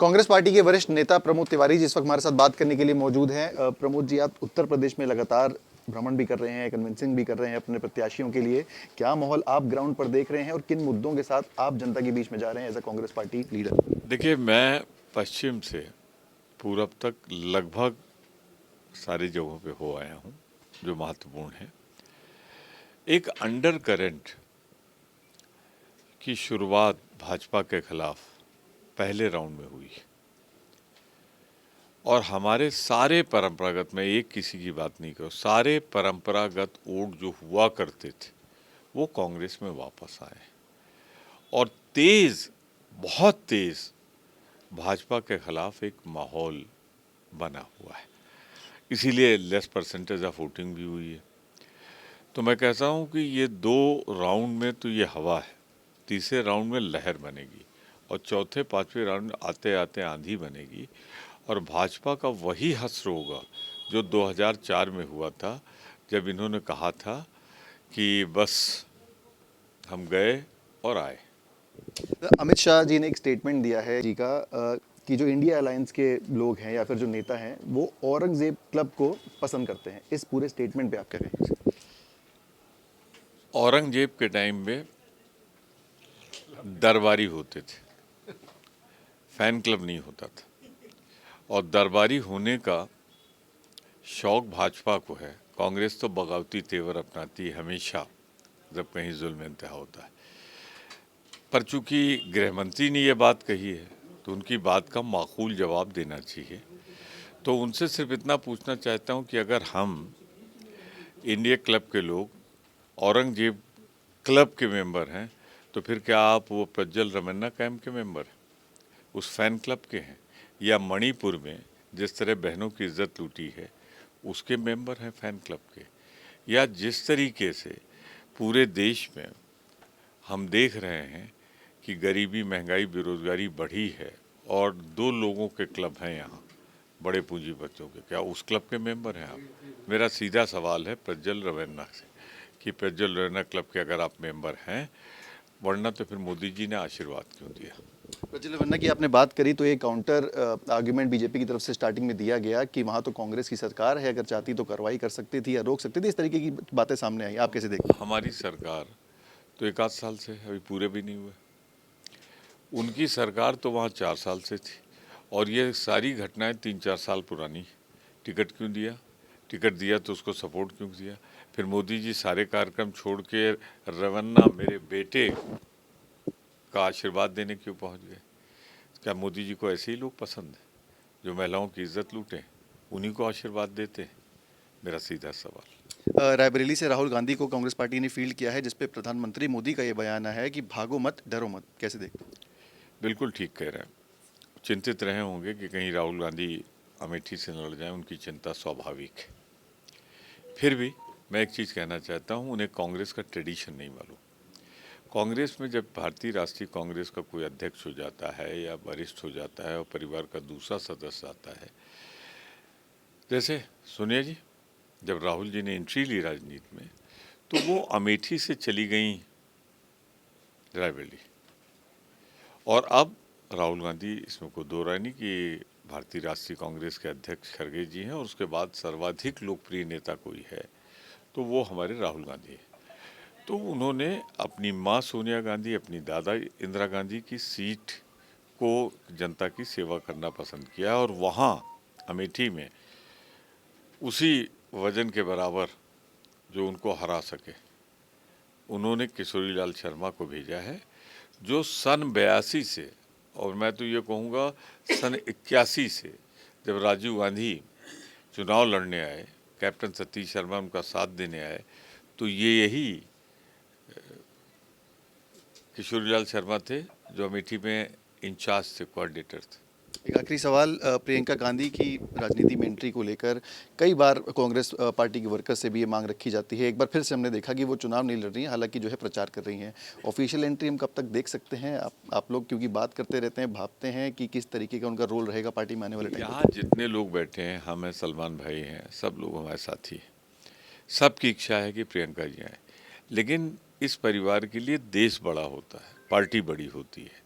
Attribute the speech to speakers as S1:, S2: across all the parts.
S1: Congress party के वरिष्ठ नेता प्रमोद तिवारी जी इस वक्त हमारे साथ बात करने के लिए मौजूद हैं। प्रमोद जी, आप उत्तर प्रदेश में लगातार भ्रमण भी कर रहे हैं, कन्विंसिंग भी कर रहे हैं अपने प्रत्याशियों के लिए। क्या माहौल आप ग्राउंड पर देख रहे हैं और किन मुद्दों के साथ आप जनता के बीच में जा रहे हैं as a Congress party leader?
S2: देखिए, मैं पश्चिम से पूरब तक लगभग सारी जगहों पे हो आया हूँ जो महत्वपूर्ण है। एक अंडर करंट की शुरुआत भाजपा के खिलाफ पहले राउंड में हुई और हमारे सारे परंपरागत, मैं एक किसी की बात नहीं करूँ, सारे परंपरागत वोट जो हुआ करते थे वो कांग्रेस में वापस आए और बहुत तेज भाजपा के खिलाफ एक माहौल बना हुआ है। इसीलिए लेस परसेंटेज ऑफ वोटिंग भी हुई है। तो मैं कहता हूँ कि ये 2 राउंड में तो ये हवा है, तीसरे राउंड में लहर बनेगी और चौथे पांचवें राउंड में आते आते आंधी बनेगी और भाजपा का वही हश्र होगा जो 2004 में हुआ था, जब इन्होंने कहा था कि बस हम गए और आए।
S1: अमित शाह जी ने एक स्टेटमेंट दिया है जी का कि जो इंडिया अलायंस के लोग हैं या फिर जो नेता हैं वो औरंगजेब क्लब को पसंद करते हैं। इस पूरे स्टेटमेंट पे आप क्या कहेंगे?
S2: औरंगजेब के टाइम में दरबारी होते थे, फैन क्लब नहीं होता था और दरबारी होने का शौक भाजपा को है। कांग्रेस तो बगावती तेवर अपनाती है हमेशा जब कहीं जुल्म इंतहा होता है। पर चूंकि गृहमंत्री ने ये बात कही है तो उनकी बात का माकूल जवाब देना चाहिए। तो उनसे सिर्फ इतना पूछना चाहता हूँ कि अगर हम इंडिया क्लब के लोग औरंगजेब क्लब के मेंबर हैं तो फिर क्या आप वो प्रज्वल रमन्ना कैंप के मेंबर हैं, उस फैन क्लब के हैं, या मणिपुर में जिस तरह बहनों की इज्जत लूटी है उसके मेंबर हैं फैन क्लब के, या जिस तरीके से पूरे देश में हम देख रहे हैं कि गरीबी, महंगाई, बेरोजगारी बढ़ी है और 2 लोगों के क्लब हैं यहाँ बड़े पूंजीपतियों के, क्या उस क्लब के मेंबर हैं आप? मेरा सीधा सवाल है प्रज्वल रवैन्ना से कि प्रज्वल रवैन्ना क्लब के अगर आप मेंबर हैं, वरना तो फिर मोदी जी ने आशीर्वाद क्यों दिया?
S1: प्रज्वल रवन्ना की आपने बात करी तो एक काउंटर आर्ग्यूमेंट बीजेपी की तरफ से स्टार्टिंग में दिया गया कि वहां तो कांग्रेस की सरकार है, अगर चाहती तो कार्रवाई कर सकती थी या रोक सकती थी। इस तरीके की बातें सामने आई, आप कैसे देखते
S2: हमारी सरकार तो 1 आध साल से अभी पूरे भी नहीं हुए, उनकी सरकार तो वहाँ 4 साल से थी और ये सारी घटनाएं 3-4 साल पुरानी। टिकट क्यों दिया? टिकट दिया तो उसको सपोर्ट क्यों दिया? फिर मोदी जी सारे कार्यक्रम छोड़ के रवन्ना मेरे बेटे का आशीर्वाद देने क्यों पहुंच गए? क्या मोदी जी को ऐसे ही लोग पसंद हैं जो महिलाओं की इज्जत लूटें, उन्हीं को आशीर्वाद देते हैं? मेरा सीधा सवाल।
S1: रायबरेली से राहुल गांधी को कांग्रेस पार्टी ने फील्ड किया है, जिसपे प्रधानमंत्री मोदी का ये बयान है कि भागो मत, डरो मत। कैसे देखते हैं?
S2: बिल्कुल ठीक कह रहे हैं। चिंतित रहे होंगे कि कहीं राहुल गांधी अमेठी से लड़ जाएं, उनकी चिंता स्वाभाविक है। फिर भी मैं एक चीज़ कहना चाहता हूँ, उन्हें कांग्रेस का ट्रेडिशन नहीं मालूम। कांग्रेस में जब भारतीय राष्ट्रीय कांग्रेस का कोई अध्यक्ष हो जाता है या वरिष्ठ हो जाता है और परिवार का दूसरा सदस्य आता है, जैसे सोनिया जी, जब राहुल जी ने एंट्री ली राजनीति में तो वो अमेठी से चली गई रायबरेली, और अब राहुल गांधी, इसमें कोई दो राय नहीं कि भारतीय राष्ट्रीय कांग्रेस के अध्यक्ष खड़गे जी हैं और उसके बाद सर्वाधिक लोकप्रिय नेता कोई है तो वो हमारे राहुल गांधी है। तो उन्होंने अपनी माँ सोनिया गांधी, अपनी दादा इंदिरा गांधी की सीट को जनता की सेवा करना पसंद किया और वहाँ अमेठी में उसी वजन के बराबर जो उनको हरा सके, उन्होंने किशोरीलाल शर्मा को भेजा है जो सन 82 से, और मैं तो ये कहूँगा सन 81 से, जब राजीव गांधी चुनाव लड़ने आए, कैप्टन सतीश शर्मा उनका साथ देने आए, तो ये यही किशोरीलाल शर्मा थे जो अमेठी में इंचार्ज थे, कोऑर्डिनेटर थे।
S1: एक आखिरी सवाल, प्रियंका गांधी की राजनीति में एंट्री को लेकर कई बार कांग्रेस पार्टी के वर्कर्स से भी ये मांग रखी जाती है। एक बार फिर से हमने देखा कि वो चुनाव नहीं लड़ रही हैं, हालांकि जो है प्रचार कर रही हैं। ऑफिशियल एंट्री हम कब तक देख सकते हैं? आप लोग क्योंकि बात करते रहते हैं, भापते हैं कि किस तरीके का उनका रोल रहेगा पार्टी में आने वाले टाइम
S2: यहाँ जितने लोग बैठे हैं, हम हैं, सलमान भाई हैं, सब लोग हमारे साथी हैं, सबकी इच्छा है कि प्रियंका जी आए, लेकिन इस परिवार के लिए देश बड़ा होता है, पार्टी बड़ी होती है।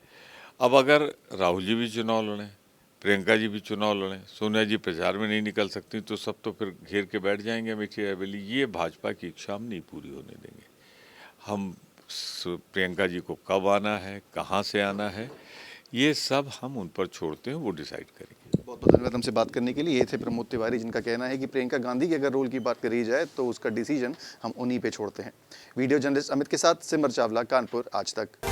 S2: अब अगर राहुल जी भी चुनाव लड़ें प्रियंका जी भी चुनाव लड़ें, सोनिया जी प्रचार में नहीं निकल सकती तो सब तो फिर घेर के बैठ जाएंगे अमेठी हवेली। ये भाजपा की इच्छा हम नहीं पूरी होने देंगे। हम प्रियंका जी को कब आना है, कहाँ से आना है, ये सब हम उन पर छोड़ते हैं, वो डिसाइड करेंगे।
S1: बहुत बहुत धन्यवाद हमसे बात करने के लिए। ये थे प्रमोद तिवारी, जिनका कहना है कि प्रियंका गांधी के अगर रोल की बात करी जाए तो उसका डिसीजन हम उन्हीं पे छोड़ते हैं। वीडियो जर्नलिस्ट अमित के साथ सिमर चावला, कानपुर आज तक।